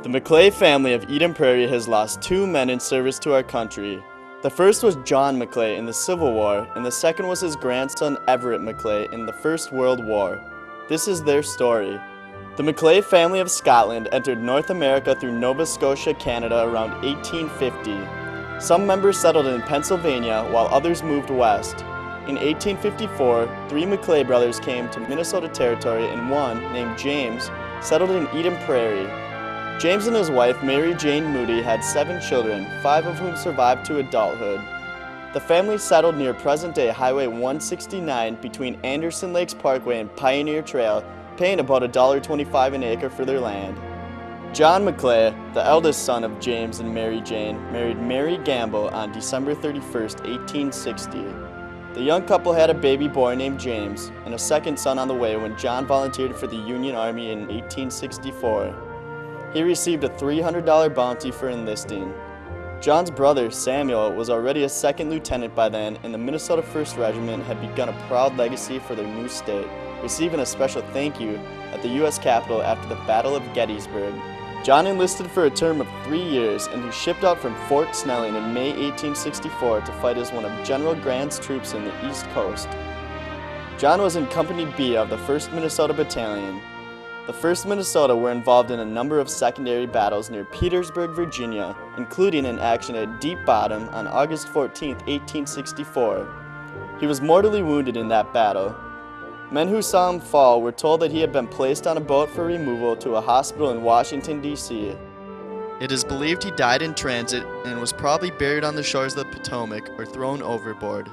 The McClay family of Eden Prairie has lost two men in service to our country. The first was John McClay in the Civil War, and the second was his grandson Everette McClay in the First World War. This is their story. The McClay family of Scotland entered North America through Nova Scotia, Canada around 1850. Some members settled in Pennsylvania while others moved west. In 1854, three McClay brothers came to Minnesota Territory and one, named James, settled in Eden Prairie. James and his wife, Mary Jane Moody, had 7 children, 5 of whom survived to adulthood. The family settled near present-day Highway 169 between Anderson Lakes Parkway and Pioneer Trail, paying about $1.25 an acre for their land. John McClay, the eldest son of James and Mary Jane, married Mary Gamble on December 31, 1860. The young couple had a baby boy named James, and a second son on the way when John volunteered for the Union Army in 1864. He received a $300 bounty for enlisting. John's brother, Samuel, was already a second lieutenant by then, and the Minnesota 1st Regiment had begun a proud legacy for their new state, receiving a special thank you at the U.S. Capitol after the Battle of Gettysburg. John enlisted for a term of 3 years, and he shipped out from Fort Snelling in May 1864 to fight as one of General Grant's troops in the East Coast. John was in Company B of the 1st Minnesota Battalion. The 1st Minnesota were involved in a number of secondary battles near Petersburg, Virginia, including an action at Deep Bottom on August 14, 1864. He was mortally wounded in that battle. Men who saw him fall were told that he had been placed on a boat for removal to a hospital in Washington, D.C. It is believed he died in transit and was probably buried on the shores of the Potomac or thrown overboard.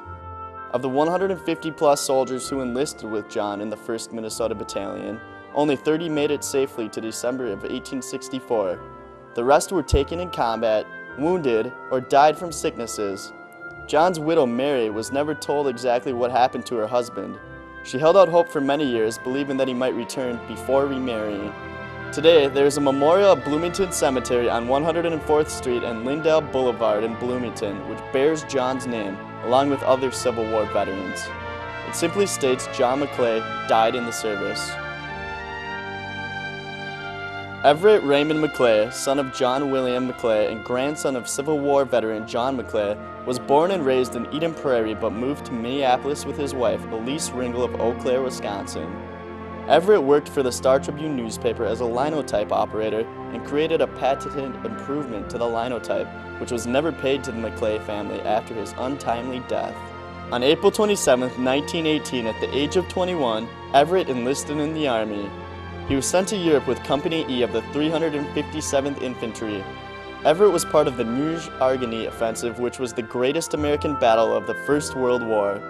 Of the 150-plus soldiers who enlisted with John in the 1st Minnesota Battalion, only 30 made it safely to December of 1864. The rest were taken in combat, wounded, or died from sicknesses. John's widow, Mary, was never told exactly what happened to her husband. She held out hope for many years, believing that he might return before remarrying. Today, there is a memorial at Bloomington Cemetery on 104th Street and Lindale Boulevard in Bloomington, which bears John's name, along with other Civil War veterans. It simply states John McClay died in the service. Everette Raymond McClay, son of John William McClay and grandson of Civil War veteran John McClay, was born and raised in Eden Prairie but moved to Minneapolis with his wife, Elise Ringel of Eau Claire, Wisconsin. Everette worked for the Star Tribune newspaper as a linotype operator and created a patented improvement to the linotype, which was never paid to the McClay family after his untimely death. On April 27, 1918, at the age of 21, Everette enlisted in the Army. He was sent to Europe with Company E of the 357th Infantry. Everette was part of the Meuse-Argonne offensive, which was the greatest American battle of the First World War.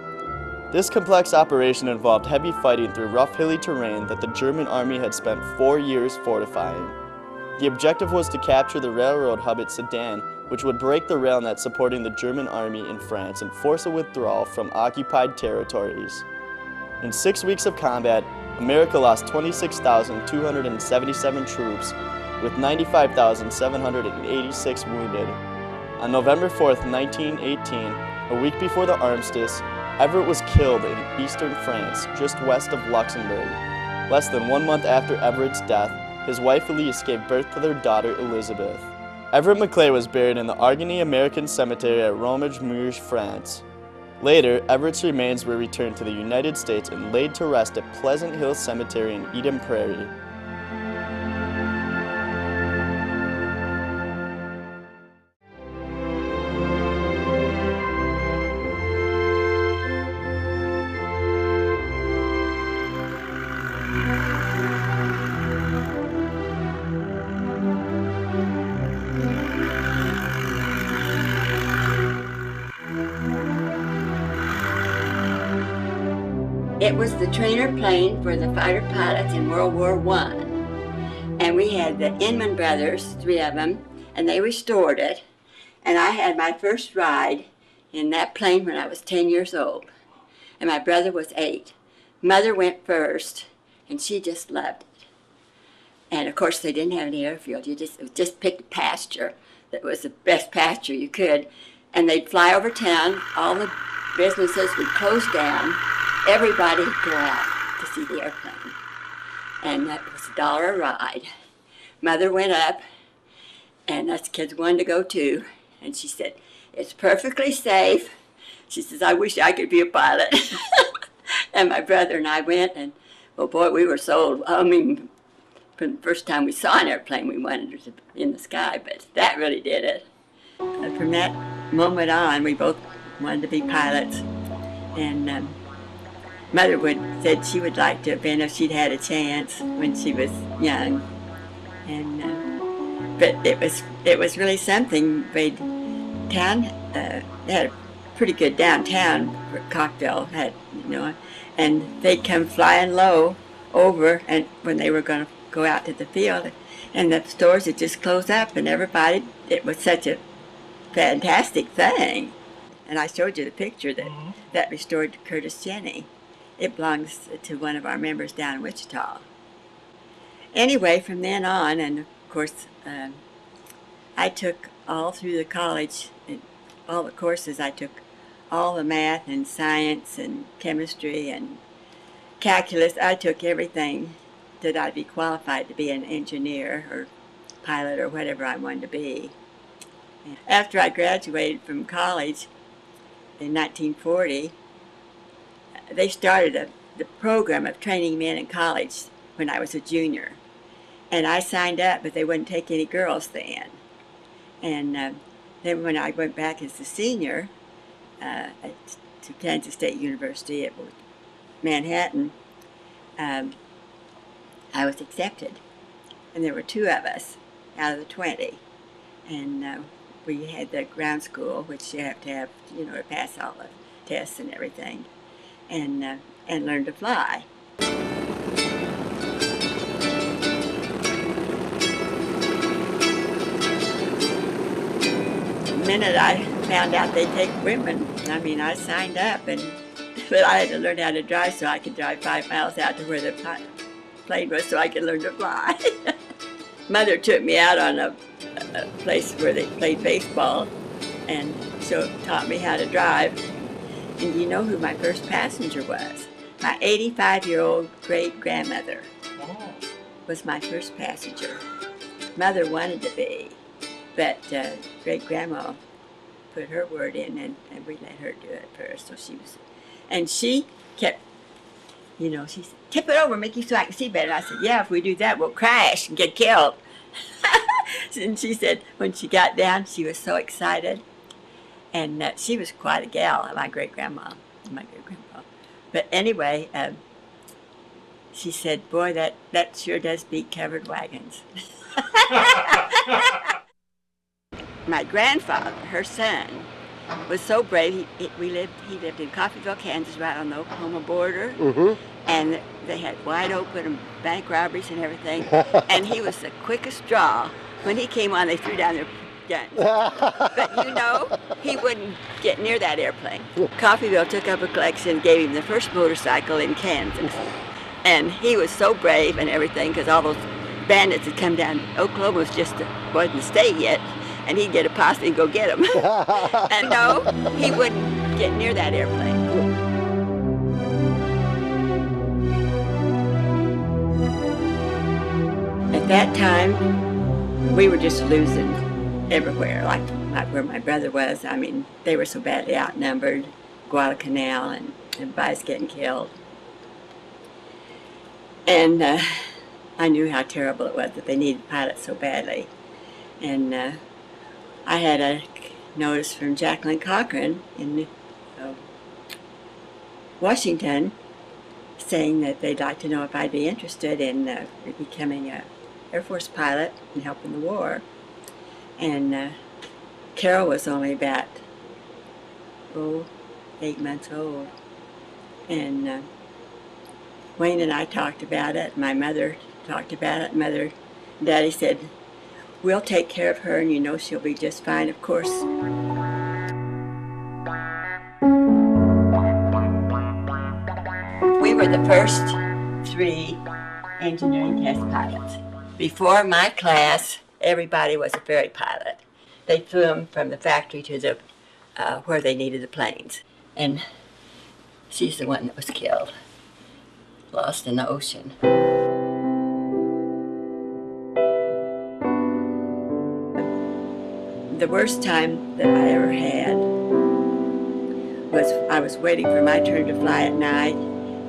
This complex operation involved heavy fighting through rough hilly terrain that the German army had spent 4 years fortifying. The objective was to capture the railroad hub at Sedan, which would break the rail net supporting the German army in France and force a withdrawal from occupied territories. In 6 weeks of combat, America lost 26,277 troops, with 95,786 wounded. On November 4, 1918, a week before the armistice, Everette was killed in eastern France, just west of Luxembourg. Less than 1 month after Everette's death, his wife Elise gave birth to their daughter Elizabeth. Everette McClay was buried in the Argonne American Cemetery at Romage, France. Later, Everette's remains were returned to the United States and laid to rest at Pleasant Hill Cemetery in Eden Prairie. It was the trainer plane for the fighter pilots in World War I. And we had the Inman brothers, 3 of them, and they restored it. And I had my first ride in that plane when I was 10 years old. And my brother was 8. Mother went first, and she just loved it. And of course, they didn't have any airfield. It was just picked a pasture that was the best pasture you could. And they'd fly over town. All the businesses would close down. Everybody would go out to see the airplane. And that was $1 a ride. Mother went up, and us kids wanted to go too. And she said, "It's perfectly safe." She says, "I wish I could be a pilot." And my brother and I went, and well, boy, we were sold. I mean, from the first time we saw an airplane, we wanted it to be in the sky, but that really did it. And from that moment on, we both wanted to be pilots. And Mother said she would like to have been if she'd had a chance when she was young. And but it was really something. Town had a pretty good downtown. Cockville had, and they'd come flying low over, and when they were going to go out to the field, and the stores would just close up, and everybody. It was such a fantastic thing. And I showed you the picture that restored to Curtis Jenny. It belongs to one of our members down in Wichita. Anyway, from then on, and of course, I took all through the college, all the courses. I took all the math and science and chemistry and calculus. I took everything that I'd be qualified to be an engineer or pilot or whatever I wanted to be. After I graduated from college in 1940, they started the program of training men in college when I was a junior. And I signed up, but they wouldn't take any girls then. And then when I went back as a senior to Kansas State University at Manhattan, I was accepted. And there were 2 of us out of the 20. And we had the ground school, which you have to have, to pass all the tests and everything, and learn to fly. The minute I found out they'd take women, I signed up, but I had to learn how to drive so I could drive 5 miles out to where the plane was so I could learn to fly. Mother took me out on a place where they played baseball and taught me how to drive. And do you know who my first passenger was? My 85-year-old great-grandmother was my first passenger. Mother wanted to be, but great-grandma put her word in, and we let her do it first. So she kept, she said, "Tip it over, Mickey, so I can see better." I said, "Yeah, if we do that, we'll crash and get killed." And she said when she got down, she was so excited. And she was quite a gal, my great-grandma. But anyway, she said, "Boy, that sure does beat covered wagons." My grandfather, her son, was so brave. He lived in Coffeyville, Kansas, right on the Oklahoma border. Mm-hmm. And they had wide open bank robberies and everything. And he was the quickest draw. When he came on, they threw down their guns. But he wouldn't get near that airplane. Coffeyville took up a collection, gave him the first motorcycle in Kansas. And he was so brave and everything, because all those bandits had come down. Oklahoma wasn't a state yet, and he'd get a posse and go get them. And no, he wouldn't get near that airplane. At that time, we were just losing everywhere, like where my brother was. They were so badly outnumbered, Guadalcanal, and everybody's getting killed. And I knew how terrible it was that they needed pilots so badly. And I had a notice from Jacqueline Cochran in Washington saying that they'd like to know if I'd be interested in becoming an Air Force pilot and helping the war. And Carol was only about 8 months old. And Wayne and I talked about it. My mother talked about it. Daddy said, we'll take care of her and you know she'll be just fine, of course. We were the first 3 engineering test pilots. Before my class, everybody was a ferry pilot. They flew them from the factory to the where they needed the planes. And she's the one that was killed, lost in the ocean. The worst time that I ever had was I was waiting for my turn to fly at night,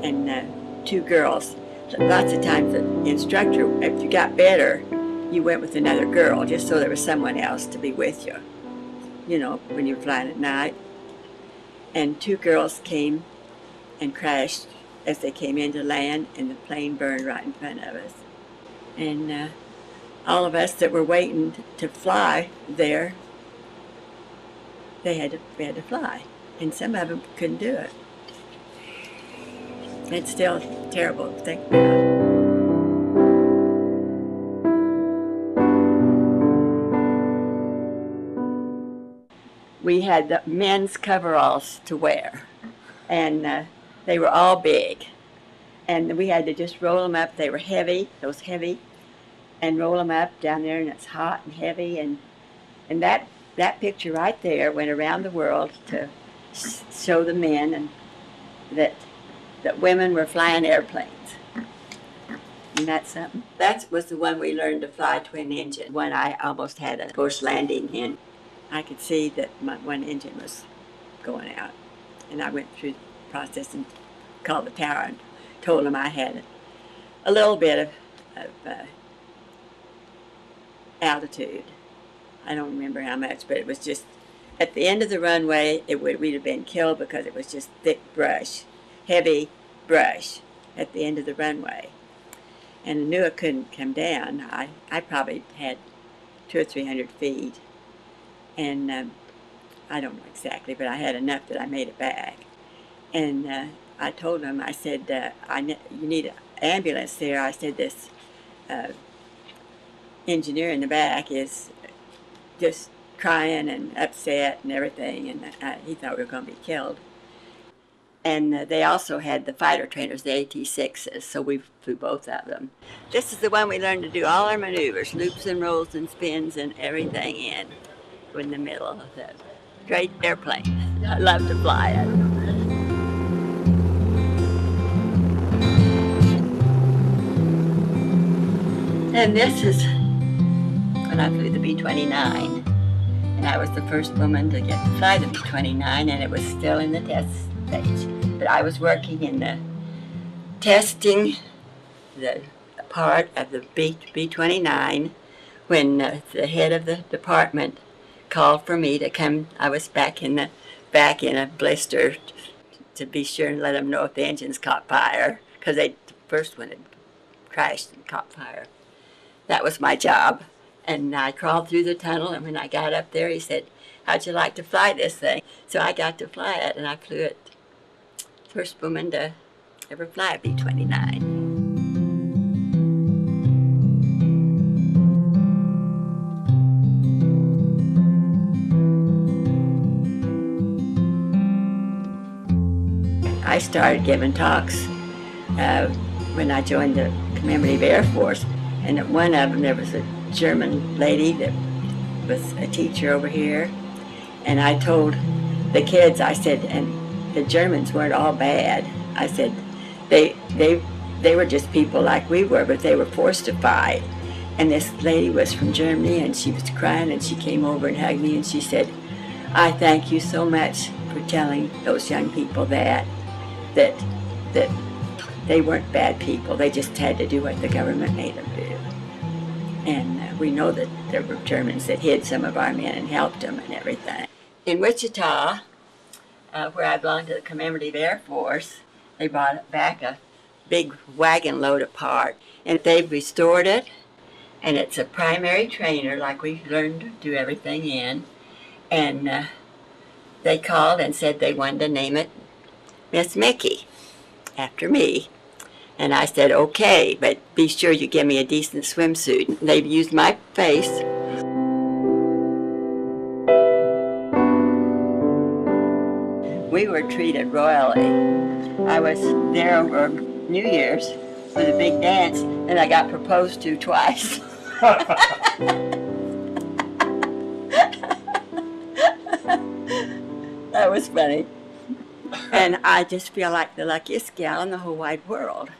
and 2 girls. Lots of times the instructor, if you got better, you went with another girl just so there was someone else to be with you, you know, when you're flying at night. And 2 girls came and crashed as they came into land, and the plane burned right in front of us. And all of us that were waiting to fly there, we had to fly, and some of them couldn't do it. It's still terrible to think about. We had the men's coveralls to wear, and they were all big, and we had to just roll them up. They were heavy, those heavy, and roll them up down there, and it's hot and heavy, and that picture right there went around the world to show the men and that women were flying airplanes. Isn't that something? That was the one we learned to fly twin engine. One I almost had a forced landing in. I could see that my one engine was going out, and I went through the process and called the tower and told them I had a little bit of altitude. I don't remember how much, but it was just at the end of the runway. We'd have been killed because it was just thick brush, heavy brush at the end of the runway, and I knew I couldn't come down. I probably had 200 or 300 feet, and I don't know exactly, but I had enough that I made it back. And I told them, I said, you need an ambulance there. I said, this engineer in the back is just crying and upset and everything, and he thought we were going to be killed. And they also had the fighter trainers, the AT-6s, so we flew both of them. This is the one we learned to do all our maneuvers, loops and rolls and spins and everything in the middle of the great airplane. I love to fly it. And this is when I flew the B-29. And I was the first woman to get to fly the B-29, and it was still in the test stage. But I was working in the testing the part of the B-29 when the head of the department called for me to come. I was back in a blister to be sure and let them know if the engines caught fire, because the first one had crashed and caught fire. That was my job. And I crawled through the tunnel, and when I got up there, he said, how'd you like to fly this thing? So I got to fly it, and I flew it. First woman to ever fly a B-29. I started giving talks when I joined the Commemorative Air Force, and at one of them there was a German lady that was a teacher over here, and I told the kids, I said, and the Germans weren't all bad. I said, they were just people like we were, but they were forced to fight. And this lady was from Germany, and she was crying, and she came over and hugged me, and she said, I thank you so much for telling those young people that they weren't bad people. They just had to do what the government made them do. And we know that there were Germans that hid some of our men and helped them and everything. In Wichita, where I belonged to the Commemorative Air Force, they brought back a big wagon load of parts, and they've restored it, and it's a primary trainer like we learned to do everything in, and they called and said they wanted to name it Miss Micky, after me. And I said, okay, but be sure you give me a decent swimsuit. They've used my face. We were treated royally. I was there over New Year's for the big dance, and I got proposed to twice. That was funny. And I just feel like the luckiest gal in the whole wide world.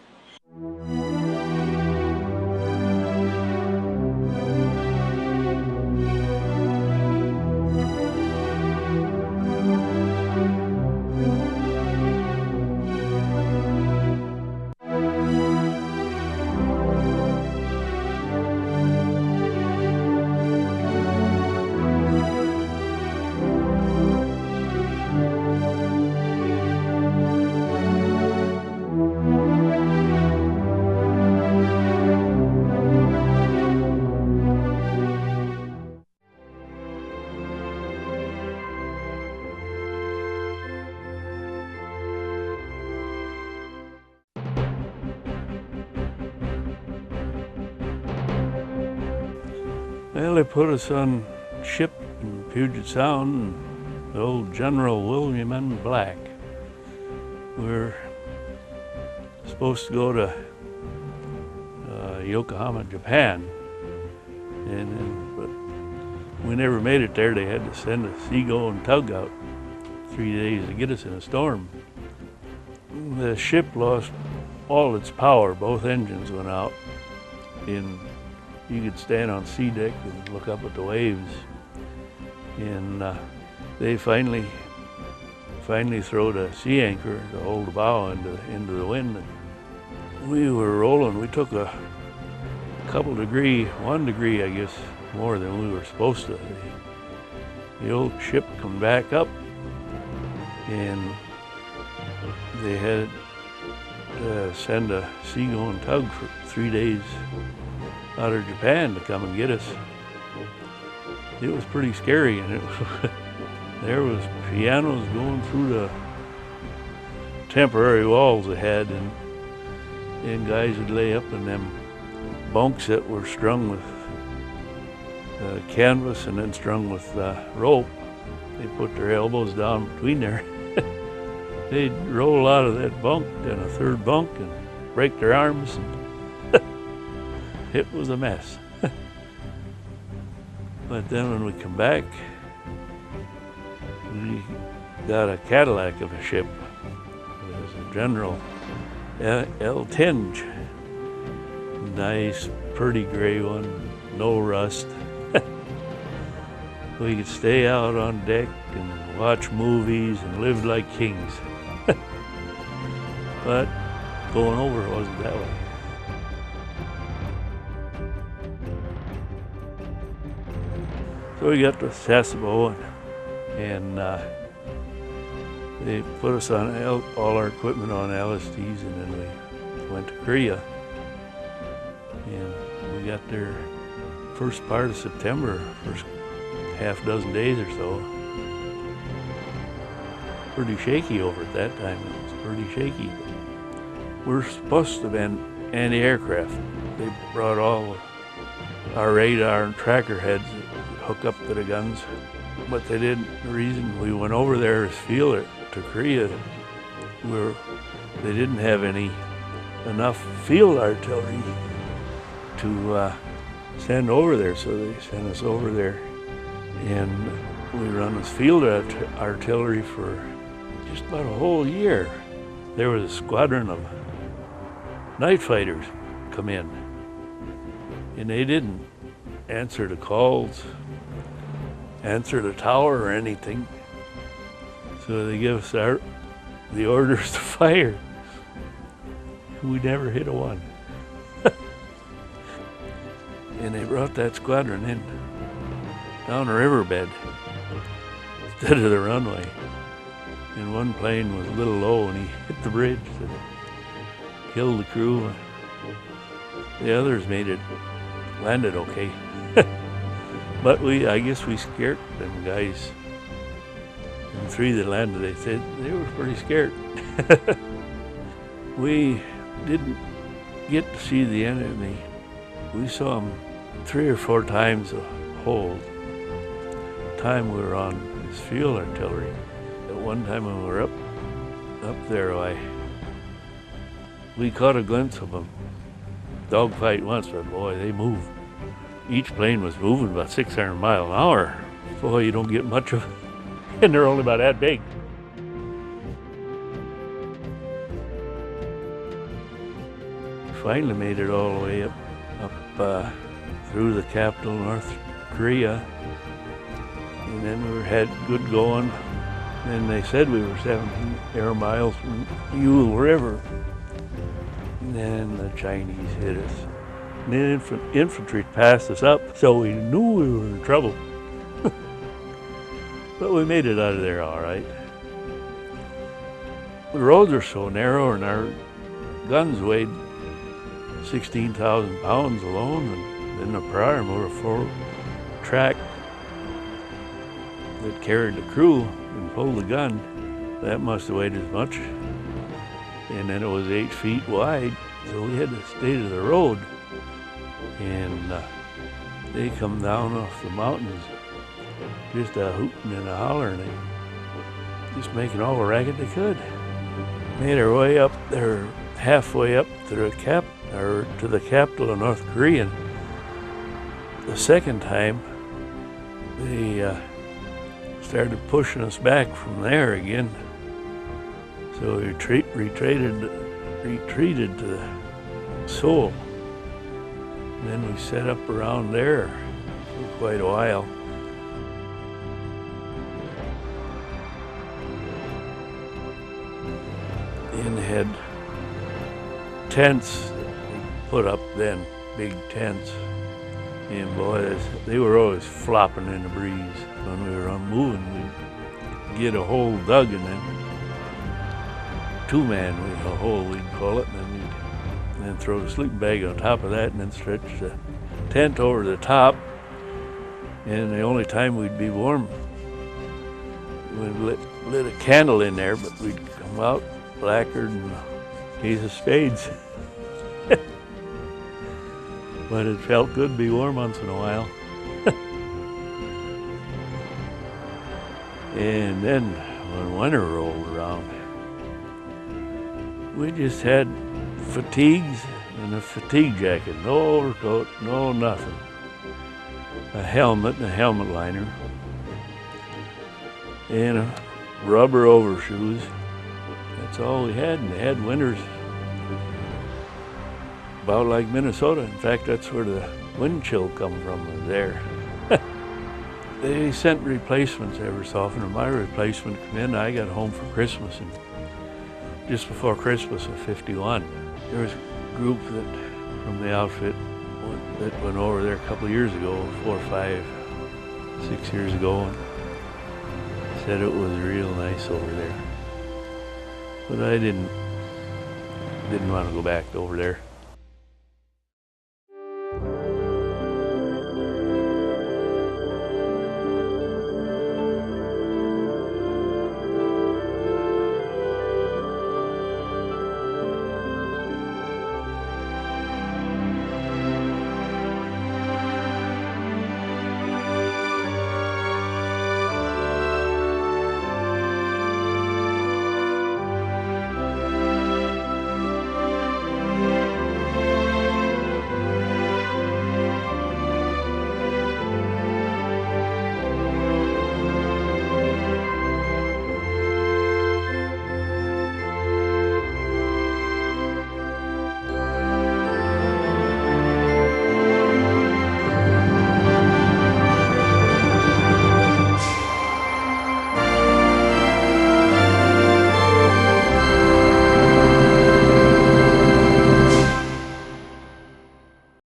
Well, they put us on ship in Puget Sound, and the old General William M. Black. We're supposed to go to Yokohama, Japan, but we never made it there. They had to send a seagoing tug out 3 days to get us in a storm. The ship lost all its power. Both engines went out, and you could stand on sea deck and look up at the waves. And they finally throwed a sea anchor to hold the bow into the wind. And we were rolling. We took a couple degree, 1 degree, I guess, more than we were supposed to. The old ship come back up, and they had to send a seagoing tug for 3 days out of Japan to come and get us. It was pretty scary, and there was pianos going through the temporary walls they had, and guys would lay up in them bunks that were strung with canvas and then strung with rope. They put their elbows down between there. They'd roll out of that bunk in a third bunk and break their arms. And it was a mess. But then when we come back, we got a Cadillac of a ship. It was a General L-Tinge. Nice, pretty gray one, no rust. We could stay out on deck and watch movies and live like kings. But going over wasn't that way. So we got to Sasebo, and they put us on all our equipment on LSTs, and then we went to Korea. And we got there first part of September, first half dozen days or so. Pretty shaky over at that time. It was pretty shaky. We're supposed to have been anti-aircraft. They brought all our radar and tracker heads that hook up to the guns, but they didn't. The reason we went over there is field it to Korea, where they didn't have enough field artillery to send over there, so they sent us over there, and we run this field artillery for just about a whole year. There was a squadron of night fighters come in, and they didn't answer the calls, answer the tower or anything, so they give us the orders to fire. We never hit a one. And they brought that squadron in down the riverbed instead of the runway. And one plane was a little low and he hit the bridge and killed the crew. The others landed okay. But I guess we scared them guys. And the 3 that landed, they said they were pretty scared. We didn't get to see the enemy. We saw him 3 or 4 times a hold. The time we were on his field artillery. At one time when we were up there, we caught a glimpse of them. Dogfight once, but boy, they moved. Each plane was moving about 600 miles an hour. Boy, you don't get much of it. And they're only about that big. Finally made it all the way up through the capital, North Korea. And then we had good going. And they said we were 17 air miles from Yule River. And then the Chinese hit us. And then infantry passed us up, so we knew we were in trouble. But we made it out of there all right. The roads are so narrow and our guns weighed 16,000 pounds alone, and then the prior were a 4-track that carried the crew and pulled the gun. That must have weighed as much. And then it was 8 feet wide, so we had to stay to the road. And they come down off the mountains, just a hooting and a hollering, just making all the racket they could. Made our way up there, halfway up to the capital of North Korea. The second time, they started pushing us back from there again. So we retreated to Seoul. And then we set up around there for quite a while. And had tents put up then, big tents. And boy, they were always flopping in the breeze. When we were moving, we'd get a hole dug and then 2-man a hole, we'd call it, and then throw the sleeping bag on top of that and then stretch the tent over the top. And the only time we'd be warm, we'd lit a candle in there, but we'd come out blackered and a case of spades. But it felt good to be warm once in a while. And then when winter rolled around, we just had fatigues and a fatigue jacket, no overcoat, no nothing. A helmet and a helmet liner, and a rubber overshoes. That's all we had, and they had winters about like Minnesota. In fact, that's where the wind chill come from, was there. They sent replacements every so often, and my replacement come in. I got home for Christmas, and just before Christmas of '51, there was a group from the outfit that went over there a couple of years ago, 4, 5, 6 years ago, and said it was real nice over there. But I didn't want to go back over there.